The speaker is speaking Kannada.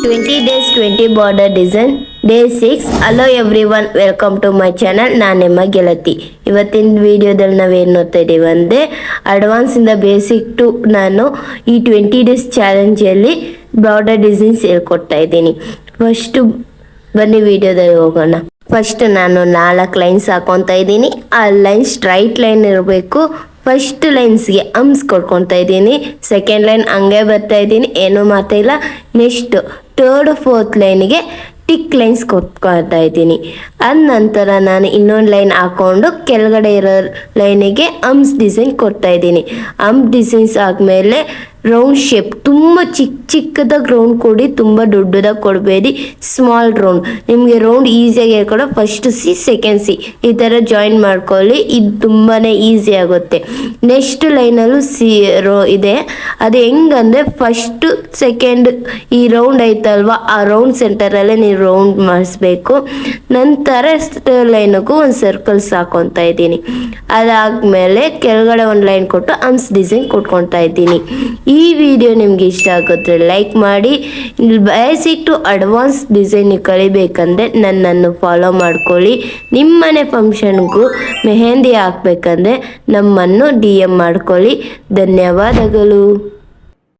20 days 20 border design day 6. Hello everyone, welcome to my channel. ನಾನು ನಿಮ್ಮ ಗೆಳತಿ. ಇವತ್ತಿನ ವಿಡಿಯೋದಲ್ಲಿ ನಾವೇನು ನೋಡ್ತಾ ಇದ್ದೀವಿ ಅಂದರೆ ಅಡ್ವಾನ್ಸ್ ಇಂದ ಬೇಸಿಕ್ ಟು ನಾನು ಈ 20 ಡೇಸ್ ಚಾಲೆಂಜಲ್ಲಿ ಬಾರ್ಡರ್ ಡಿಸೈನ್ಸ್ ಹೇಳ್ಕೊಡ್ತಾ ಇದ್ದೀನಿ. ಫಸ್ಟು ಬನ್ನಿ ವಿಡಿಯೋದಲ್ಲಿ ಹೋಗೋಣ. ಫಸ್ಟ್ ನಾನು 4 ಲೈನ್ಸ್ ಹಾಕೊತಾ ಇದ್ದೀನಿ. ಆ ಲೈನ್ ಸ್ಟ್ರೈಟ್ ಲೈನ್ ಇರಬೇಕು. ಫಸ್ಟ್ ಲೈನ್ಸ್ಗೆ ಅಮ್ಸ್ ಕೊಡ್ಕೊತಾ ಇದ್ದೀನಿ. ಸೆಕೆಂಡ್ ಲೈನ್ ಹಂಗೆ ಬರ್ತಾ ಇದ್ದೀನಿ, ಏನೂ ಮಾಡ್ತಾ ಇಲ್ಲ. ನೆಕ್ಸ್ಟ್ ಥರ್ಡ್ ಫೋರ್ತ್ ಲೈನ್ಗೆ ಟಿಕ್ ಲೈನ್ಸ್ ಕೊಟ್ಕೊಳ್ತಾ ಇದ್ದೀನಿ. ಅದ ನಂತರ ನಾನು ಇನ್ನೊಂದು ಲೈನ್ ಹಾಕ್ಕೊಂಡು ಕೆಳಗಡೆ ಇರೋ ಲೈನಿಗೆ ಅಮ್ಸ್ ಡಿಸೈನ್ ಕೊಡ್ತಾ ಇದ್ದೀನಿ. ಅಮ್ಸ್ ಡಿಸೈನ್ಸ್ ಆದಮೇಲೆ ರೌಂಡ್ ಶೇಪ್ ತುಂಬ ಚಿಕ್ಕದಾಗಿ ರೌಂಡ್ ಕೊಡಿ, ತುಂಬ ದೊಡ್ಡದಾಗಿ ಕೊಡಬೇಡಿ. ಸ್ಮಾಲ್ ರೌಂಡ್, ನಿಮಗೆ ರೌಂಡ್ ಈಸಿಯಾಗಿ ಹೇಳ್ಕೊಡೋ ಫಸ್ಟ್ ಸಿ ಸೆಕೆಂಡ್ ಸಿ ಈ ಥರ ಜಾಯಿನ್ ಮಾಡ್ಕೊಳ್ಳಿ. ಇದು ತುಂಬಾ ಈಸಿ ಆಗುತ್ತೆ. ನೆಕ್ಸ್ಟ್ ಲೈನಲ್ಲೂ ಇದೆ. ಅದು ಹೆಂಗಂದರೆ ಫಸ್ಟು ಸೆಕೆಂಡ್ ಈ ರೌಂಡ್ ಐತಲ್ವ, ಆ ರೌಂಡ್ ಸೆಂಟರಲ್ಲೇ ನೀವು ರೌಂಡ್ ಮಾಡಿಸ್ಬೇಕು. ನಂತರ ಲೈನಿಗೂ ಒಂದು ಸರ್ಕಲ್ಸ್ ಹಾಕೊತಾ ಇದ್ದೀನಿ. ಅದಾದಮೇಲೆ ಕೆಳಗಡೆ ಒಂದು ಲೈನ್ ಕೊಟ್ಟು ಅಮ್ಸ್ ಡಿಸೈನ್ ಕೊಟ್ಕೊತಾ ಇದ್ದೀನಿ. ಈ ವಿಡಿಯೋ ನಿಮ್ಗೆ ಇಷ್ಟ ಆಗುತ್ತೆ ಲೈಕ್ ಮಾಡಿ. ಬೇಸಿಕ್ ಟು ಅಡ್ವಾನ್ಸ್ ಡಿಸೈನ್ ಕಲಿಬೇಕಂದ್ರೆ ನನ್ನನ್ನು ಫಾಲೋ ಮಾಡ್ಕೊಳ್ಳಿ. ನಿಮ್ಮನೆ ಫಂಕ್ಷನ್ಗೂ ಮೆಹಂದಿ ಹಾಕ್ಬೇಕಂದ್ರೆ ನಮ್ಮನ್ನು DM ಮಾಡ್ಕೊಳ್ಳಿ. ಧನ್ಯವಾದಗಳು.